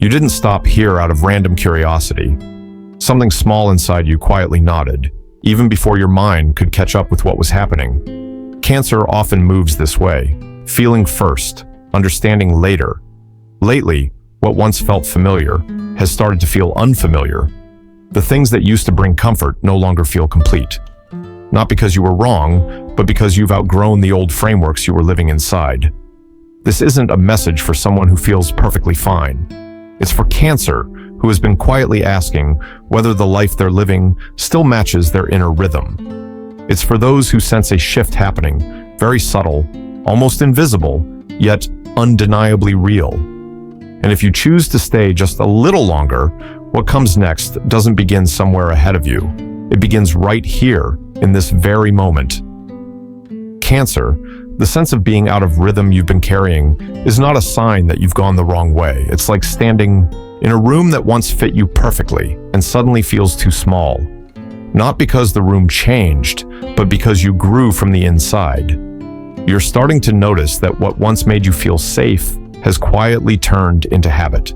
You didn't stop here out of random curiosity. Something small inside you quietly nodded, even before your mind could catch up with what was happening. Cancer often moves this way, feeling first, understanding later. Lately, what once felt familiar has started to feel unfamiliar. The things that used to bring comfort no longer feel complete. Not because you were wrong, but because you've outgrown the old frameworks you were living inside. This isn't a message for someone who feels perfectly fine. It's for Cancer, who has been quietly asking whether the life they're living still matches their inner rhythm. It's for those who sense a shift happening, very subtle, almost invisible, yet undeniably real. And if you choose to stay just a little longer, what comes next doesn't begin somewhere ahead of you. It begins right here, in this very moment. Cancer, the sense of being out of rhythm you've been carrying, is not a sign that you've gone the wrong way. It's like standing in a room that once fit you perfectly and suddenly feels too small. Not because the room changed, but because you grew from the inside. You're starting to notice that what once made you feel safe has quietly turned into habit.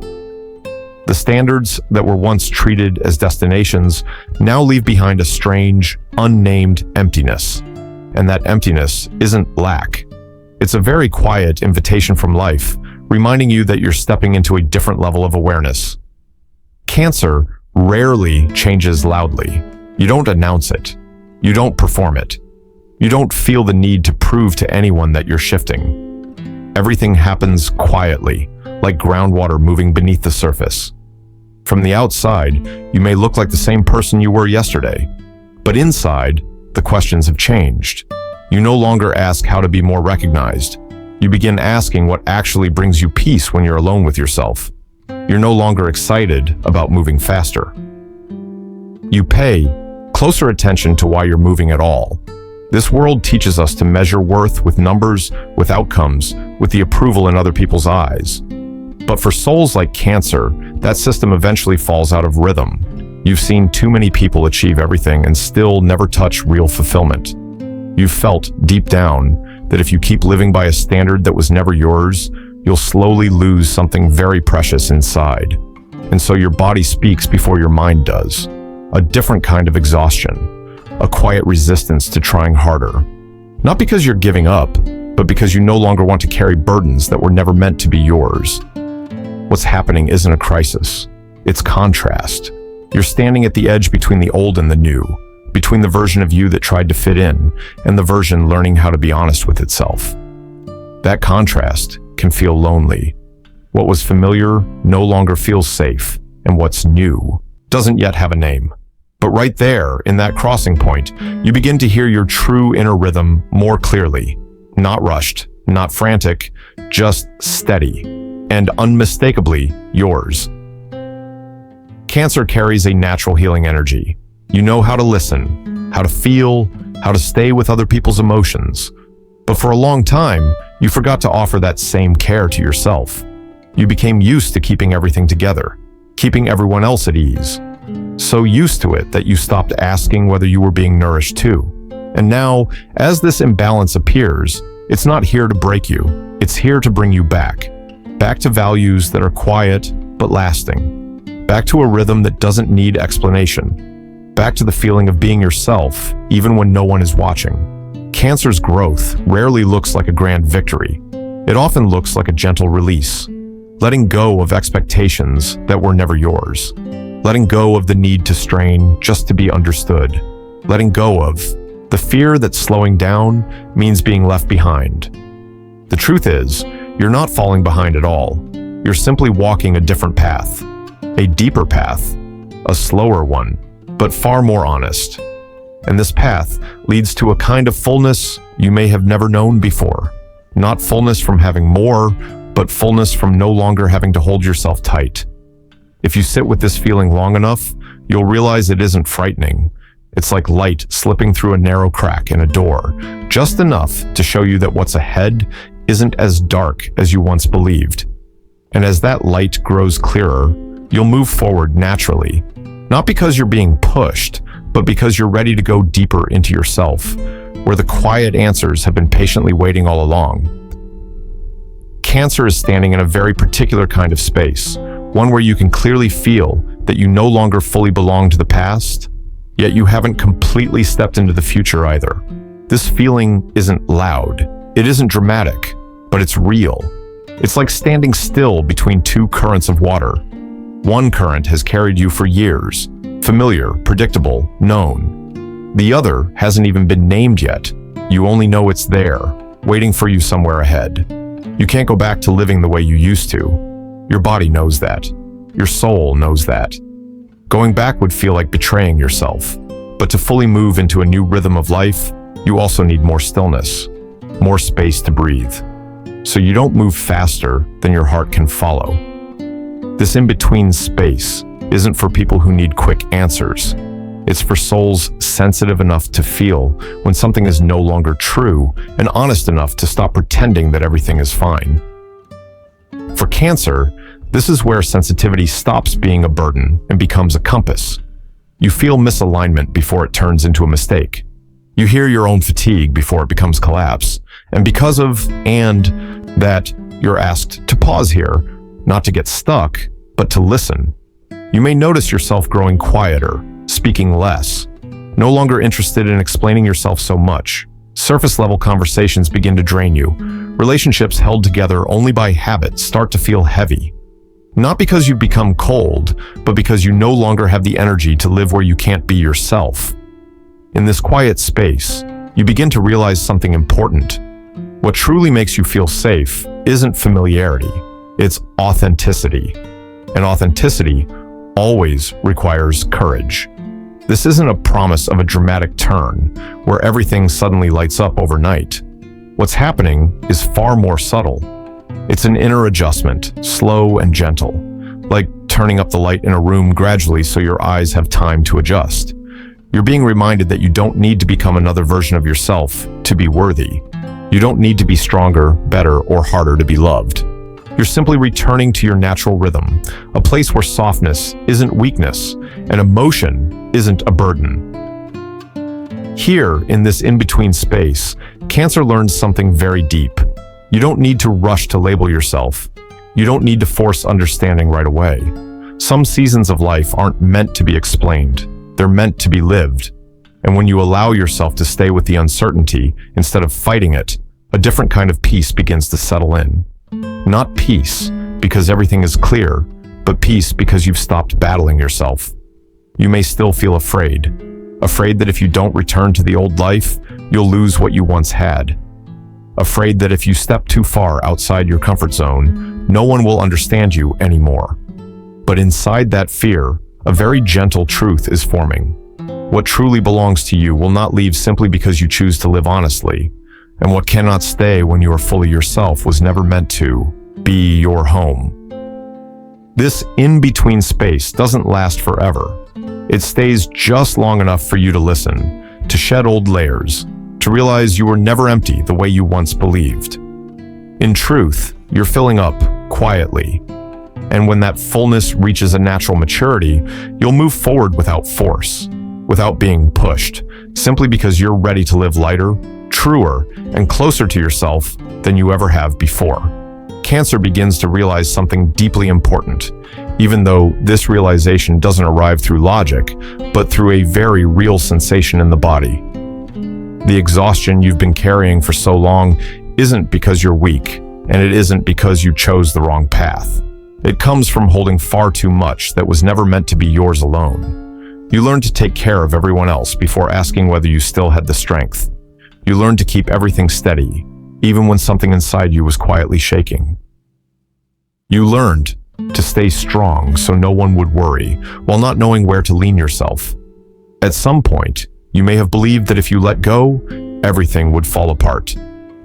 The standards that were once treated as destinations now leave behind a strange, unnamed emptiness. And that emptiness isn't lack. It's a very quiet invitation from life, reminding you that you're stepping into a different level of awareness. Cancer rarely changes loudly. You don't announce it. You don't perform it. You don't feel the need to prove to anyone that you're shifting. Everything happens quietly, like groundwater moving beneath the surface. From the outside, you may look like the same person you were yesterday, but inside, the questions have changed. You no longer ask how to be more recognized. You begin asking what actually brings you peace when you're alone with yourself. You're no longer excited about moving faster. You pay closer attention to why you're moving at all. This world teaches us to measure worth with numbers, with outcomes, with the approval in other people's eyes. But for souls like Cancer, that system eventually falls out of rhythm. You've seen too many people achieve everything and still never touch real fulfillment. You've felt deep down that if you keep living by a standard that was never yours, you'll slowly lose something very precious inside. And so your body speaks before your mind does. A different kind of exhaustion. A quiet resistance to trying harder. Not because you're giving up, but because you no longer want to carry burdens that were never meant to be yours. What's happening isn't a crisis. It's contrast. You're standing at the edge between the old and the new, between the version of you that tried to fit in and the version learning how to be honest with itself. That contrast can feel lonely. What was familiar no longer feels safe, and what's new doesn't yet have a name. But right there, in that crossing point, you begin to hear your true inner rhythm more clearly. Not rushed, not frantic, just steady, and unmistakably yours. Cancer carries a natural healing energy. You know how to listen, how to feel, how to stay with other people's emotions. But for a long time, you forgot to offer that same care to yourself. You became used to keeping everything together, keeping everyone else at ease. So used to it that you stopped asking whether you were being nourished too. And now, as this imbalance appears, it's not here to break you. It's here to bring you back. Back to values that are quiet but lasting. Back to a rhythm that doesn't need explanation. Back to the feeling of being yourself, even when no one is watching. Cancer's growth rarely looks like a grand victory. It often looks like a gentle release. Letting go of expectations that were never yours. Letting go of the need to strain just to be understood. Letting go of the fear that slowing down means being left behind. The truth is, you're not falling behind at all. You're simply walking a different path. A deeper path. A slower one, but far more honest. And this path leads to a kind of fullness you may have never known before. Not fullness from having more, but fullness from no longer having to hold yourself tight. If you sit with this feeling long enough, you'll realize it isn't frightening. It's like light slipping through a narrow crack in a door, just enough to show you that what's ahead isn't as dark as you once believed. And as that light grows clearer, you'll move forward naturally, not because you're being pushed, but because you're ready to go deeper into yourself, where the quiet answers have been patiently waiting all along. Cancer is standing in a very particular kind of space, one where you can clearly feel that you no longer fully belong to the past, yet you haven't completely stepped into the future either. This feeling isn't loud, it isn't dramatic, but it's real. It's like standing still between two currents of water. One current has carried you for years, familiar, predictable, known. The other hasn't even been named yet. You only know it's there, waiting for you somewhere ahead. You can't go back to living the way you used to. Your body knows that. Your soul knows that. Going back would feel like betraying yourself. But to fully move into a new rhythm of life, you also need more stillness, more space to breathe. So you don't move faster than your heart can follow. This in-between space isn't for people who need quick answers. It's for souls sensitive enough to feel when something is no longer true and honest enough to stop pretending that everything is fine. For Cancer, this is where sensitivity stops being a burden and becomes a compass. You feel misalignment before it turns into a mistake. You hear your own fatigue before it becomes collapse. And because of that, you're asked to pause here, not to get stuck, but to listen. You may notice yourself growing quieter, speaking less, no longer interested in explaining yourself so much. Surface-level conversations begin to drain you. Relationships held together only by habit start to feel heavy. Not because you've become cold, but because you no longer have the energy to live where you can't be yourself. In this quiet space, you begin to realize something important. What truly makes you feel safe isn't familiarity, it's authenticity. And authenticity always requires courage. This isn't a promise of a dramatic turn, where everything suddenly lights up overnight. What's happening is far more subtle. It's an inner adjustment, slow and gentle, like turning up the light in a room gradually so your eyes have time to adjust. You're being reminded that you don't need to become another version of yourself to be worthy. You don't need to be stronger, better, or harder to be loved. You're simply returning to your natural rhythm, a place where softness isn't weakness and emotion isn't a burden. Here, in this in-between space, Cancer learns something very deep. You don't need to rush to label yourself. You don't need to force understanding right away. Some seasons of life aren't meant to be explained. They're meant to be lived. And when you allow yourself to stay with the uncertainty instead of fighting it, a different kind of peace begins to settle in. Not peace because everything is clear, but peace because you've stopped battling yourself. You may still feel afraid that if you don't return to the old life, you'll lose what you once had. Afraid that if you step too far outside your comfort zone, no one will understand you anymore. But inside that fear, a very gentle truth is forming. What truly belongs to you will not leave simply because you choose to live honestly. And what cannot stay when you are fully yourself was never meant to be your home. This in-between space doesn't last forever. It stays just long enough for you to listen, to shed old layers, to realize you were never empty the way you once believed. In truth, you're filling up quietly. And when that fullness reaches a natural maturity, you'll move forward without force, without being pushed, simply because you're ready to live lighter, truer, and closer to yourself than you ever have before. Cancer begins to realize something deeply important, even though this realization doesn't arrive through logic, but through a very real sensation in the body. The exhaustion you've been carrying for so long isn't because you're weak, and it isn't because you chose the wrong path. It comes from holding far too much that was never meant to be yours alone. You learned to take care of everyone else before asking whether you still had the strength. You learned to keep everything steady, even when something inside you was quietly shaking. You learned to stay strong so no one would worry, while not knowing where to lean yourself. At some point, you may have believed that if you let go, everything would fall apart.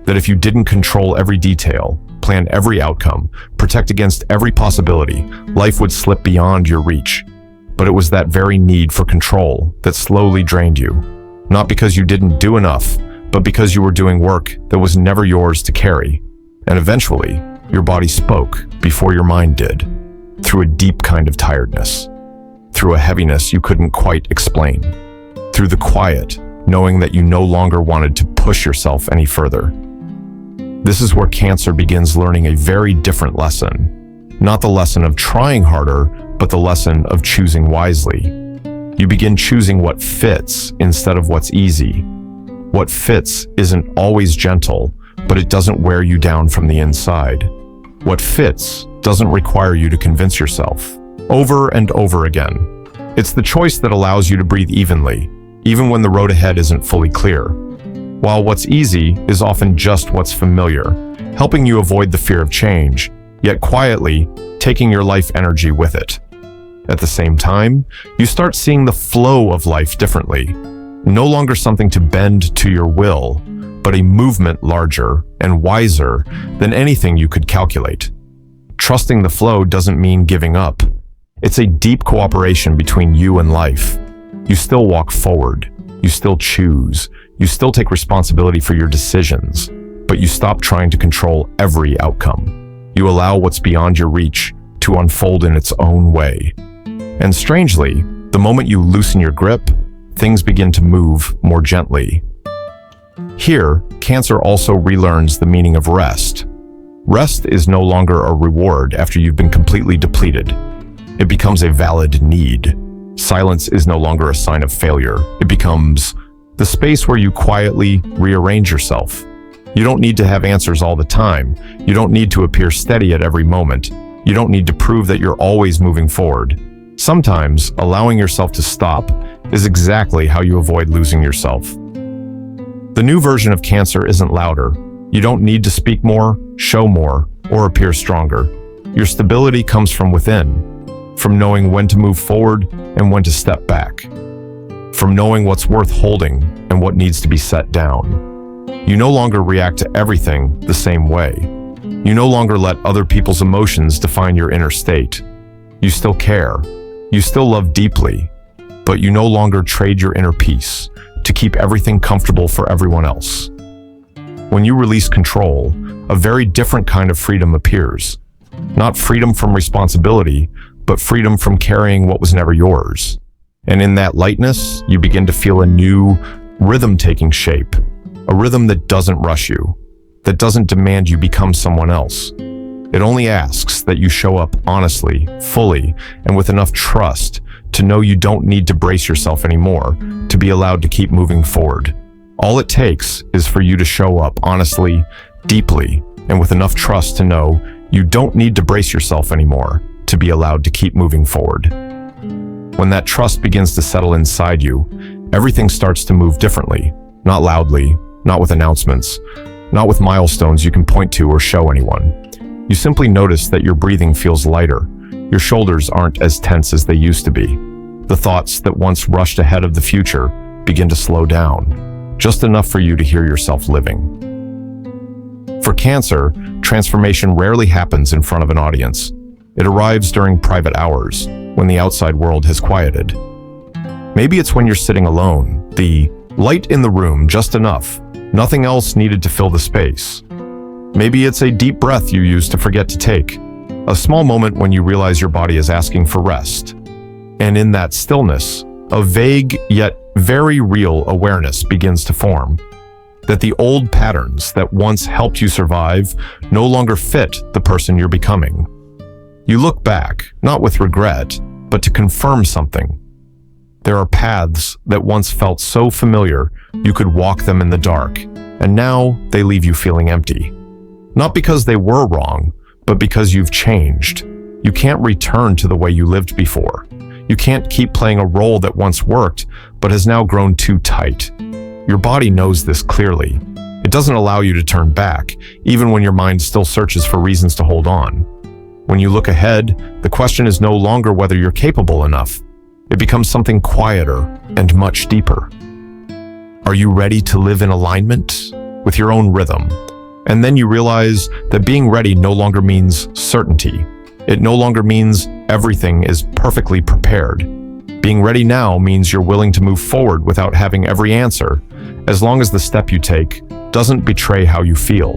That if you didn't control every detail, plan every outcome, protect against every possibility, life would slip beyond your reach. But it was that very need for control that slowly drained you. Not because you didn't do enough, but because you were doing work that was never yours to carry. And eventually, your body spoke before your mind did, through a deep kind of tiredness, through a heaviness you couldn't quite explain, through the quiet, knowing that you no longer wanted to push yourself any further. This is where Cancer begins learning a very different lesson. Not the lesson of trying harder, but the lesson of choosing wisely. You begin choosing what fits instead of what's easy. What fits isn't always gentle, but it doesn't wear you down from the inside. What fits doesn't require you to convince yourself over and over again. It's the choice that allows you to breathe evenly, even when the road ahead isn't fully clear. While what's easy is often just what's familiar, helping you avoid the fear of change, yet quietly taking your life energy with it. At the same time, you start seeing the flow of life differently. No longer something to bend to your will, but a movement larger and wiser than anything you could calculate. Trusting the flow doesn't mean giving up. It's a deep cooperation between you and life. You still walk forward. You still choose. You still take responsibility for your decisions, but you stop trying to control every outcome. You allow what's beyond your reach to unfold in its own way. And strangely, the moment you loosen your grip, things begin to move more gently. Here, Cancer also relearns the meaning of rest. Rest is no longer a reward after you've been completely depleted. It becomes a valid need. Silence is no longer a sign of failure. It becomes the space where you quietly rearrange yourself. You don't need to have answers all the time. You don't need to appear steady at every moment. You don't need to prove that you're always moving forward. Sometimes, allowing yourself to stop is exactly how you avoid losing yourself. The new version of Cancer isn't louder. You don't need to speak more, show more, or appear stronger. Your stability comes from within, from knowing when to move forward and when to step back, from knowing what's worth holding and what needs to be set down. You no longer react to everything the same way. You no longer let other people's emotions define your inner state. You still care. You still love deeply, but you no longer trade your inner peace to keep everything comfortable for everyone else. When you release control, a very different kind of freedom appears. Not freedom from responsibility, but freedom from carrying what was never yours. And in that lightness, you begin to feel a new rhythm taking shape, a rhythm that doesn't rush you, that doesn't demand you become someone else. It only asks that you show up honestly, fully, and with enough trust to know you don't need to brace yourself anymore to be allowed to keep moving forward. All it takes is for you to show up honestly, deeply, and with enough trust to know you don't need to brace yourself anymore to be allowed to keep moving forward. When that trust begins to settle inside you, everything starts to move differently, not loudly, not with announcements, not with milestones you can point to or show anyone. You simply notice that your breathing feels lighter. Your shoulders aren't as tense as they used to be. The thoughts that once rushed ahead of the future begin to slow down, just enough for you to hear yourself living. For Cancer, transformation rarely happens in front of an audience. It arrives during private hours, when the outside world has quieted. Maybe it's when you're sitting alone, the light in the room just enough, nothing else needed to fill the space. Maybe it's a deep breath you use to forget to take, a small moment when you realize your body is asking for rest. And in that stillness, a vague yet very real awareness begins to form, that the old patterns that once helped you survive no longer fit the person you're becoming. You look back, not with regret, but to confirm something. There are paths that once felt so familiar you could walk them in the dark, and now they leave you feeling empty. Not because they were wrong, but because you've changed. You can't return to the way you lived before. You can't keep playing a role that once worked, but has now grown too tight. Your body knows this clearly. It doesn't allow you to turn back, even when your mind still searches for reasons to hold on. When you look ahead, the question is no longer whether you're capable enough. It becomes something quieter and much deeper. Are you ready to live in alignment with your own rhythm? And then you realize that being ready no longer means certainty. It no longer means everything is perfectly prepared. Being ready now means you're willing to move forward without having every answer, as long as the step you take doesn't betray how you feel.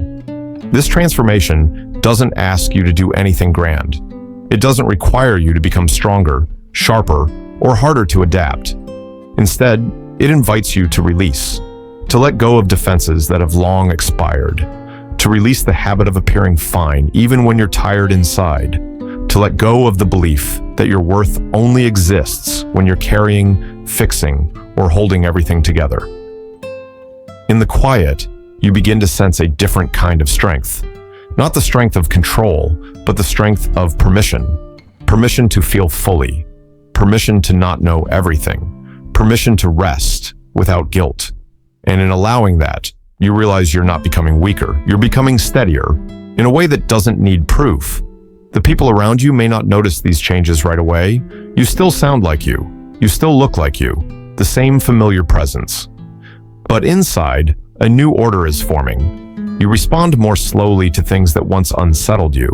This transformation doesn't ask you to do anything grand. It doesn't require you to become stronger, sharper, or harder to adapt. Instead, it invites you to release, to let go of defenses that have long expired, to release the habit of appearing fine even when you're tired inside, to let go of the belief that your worth only exists when you're carrying, fixing, or holding everything together. In the quiet, you begin to sense a different kind of strength. Not the strength of control, but the strength of permission. Permission to feel fully. Permission to not know everything. Permission to rest without guilt. And in allowing that, you realize you're not becoming weaker. You're becoming steadier in a way that doesn't need proof. The people around you may not notice these changes right away. You still sound like you. You still look like you. The same familiar presence. But inside, a new order is forming. You respond more slowly to things that once unsettled you.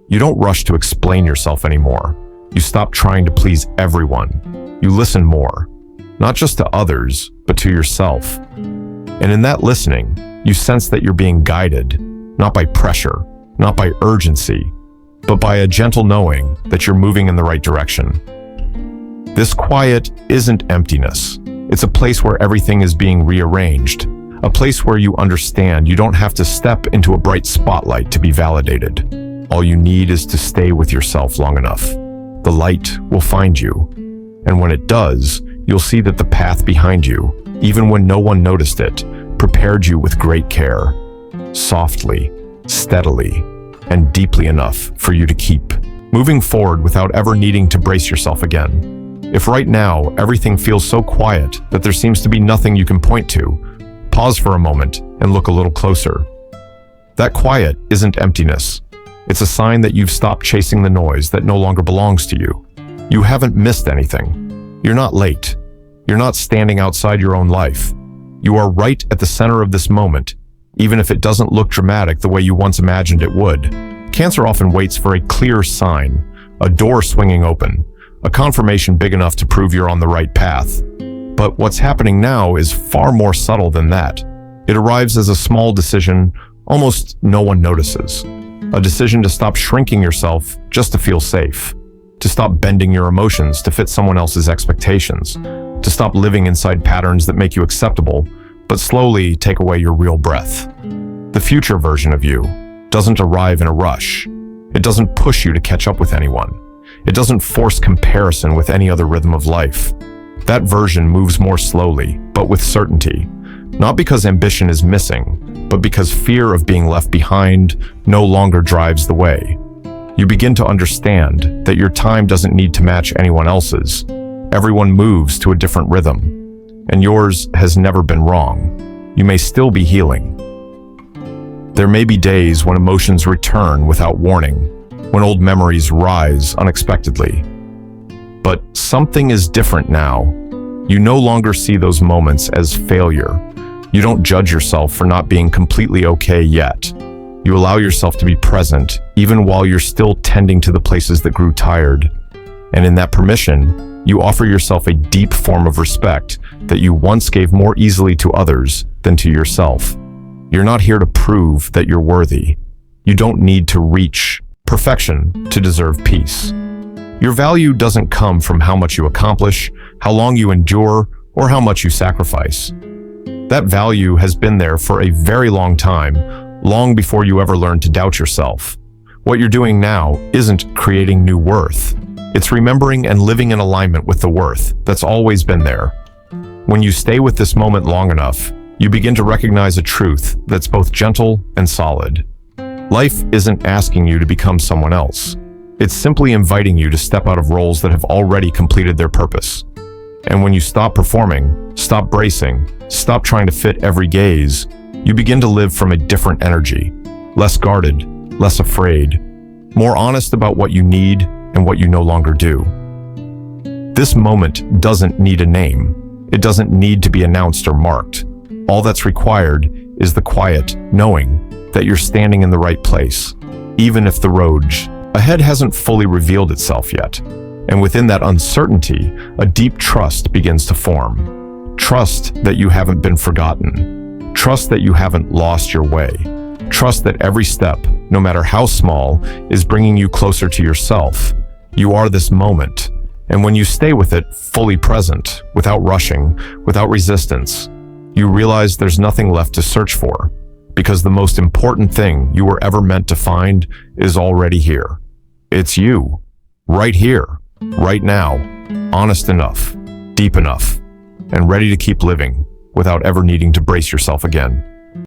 You don't rush to explain yourself anymore. You stop trying to please everyone. You listen more, not just to others, but to yourself. And in that listening, you sense that you're being guided, not by pressure, not by urgency, but by a gentle knowing that you're moving in the right direction. This quiet isn't emptiness. It's a place where everything is being rearranged, a place where you understand you don't have to step into a bright spotlight to be validated. All you need is to stay with yourself long enough. The light will find you, and when it does, you'll see that the path behind you, even when no one noticed it, prepared you with great care, softly, steadily, and deeply enough for you to keep moving forward without ever needing to brace yourself again. If right now everything feels so quiet that there seems to be nothing you can point to, pause for a moment and look a little closer. That quiet isn't emptiness. It's a sign that you've stopped chasing the noise that no longer belongs to you. You haven't missed anything. You're not late. You're not standing outside your own life. You are right at the center of this moment, even if it doesn't look dramatic the way you once imagined it would. Cancer often waits for a clear sign, a door swinging open, a confirmation big enough to prove you're on the right path. But what's happening now is far more subtle than that. It arrives as a small decision almost no one notices. A decision to stop shrinking yourself just to feel safe. To stop bending your emotions to fit someone else's expectations. To stop living inside patterns that make you acceptable, but slowly take away your real breath. The future version of you doesn't arrive in a rush. It doesn't push you to catch up with anyone. It doesn't force comparison with any other rhythm of life. That version moves more slowly, but with certainty. Not because ambition is missing, but because fear of being left behind no longer drives the way. You begin to understand that your time doesn't need to match anyone else's. Everyone moves to a different rhythm, and yours has never been wrong. You may still be healing. There may be days when emotions return without warning, when old memories rise unexpectedly. But something is different now. You no longer see those moments as failure. You don't judge yourself for not being completely okay yet. You allow yourself to be present, even while you're still tending to the places that grew tired. And in that permission, you offer yourself a deep form of respect that you once gave more easily to others than to yourself. You're not here to prove that you're worthy. You don't need to reach perfection to deserve peace. Your value doesn't come from how much you accomplish, how long you endure, or how much you sacrifice. That value has been there for a very long time, long before you ever learned to doubt yourself. What you're doing now isn't creating new worth. It's remembering and living in alignment with the worth that's always been there. When you stay with this moment long enough, you begin to recognize a truth that's both gentle and solid. Life isn't asking you to become someone else. It's simply inviting you to step out of roles that have already completed their purpose. And when you stop performing, stop bracing, stop trying to fit every gaze, you begin to live from a different energy, less guarded, less afraid, more honest about what you need and what you no longer do. This moment doesn't need a name. It doesn't need to be announced or marked. All that's required is the quiet knowing that you're standing in the right place, even if the road ahead hasn't fully revealed itself yet. And within that uncertainty, a deep trust begins to form. Trust that you haven't been forgotten. Trust that you haven't lost your way. Trust that every step, no matter how small, is bringing you closer to yourself. You are this moment. And when you stay with it fully present, without rushing, without resistance, you realize there's nothing left to search for, because the most important thing you were ever meant to find is already here. It's you. Right here, right now, honest enough, deep enough, and ready to keep living without ever needing to brace yourself again.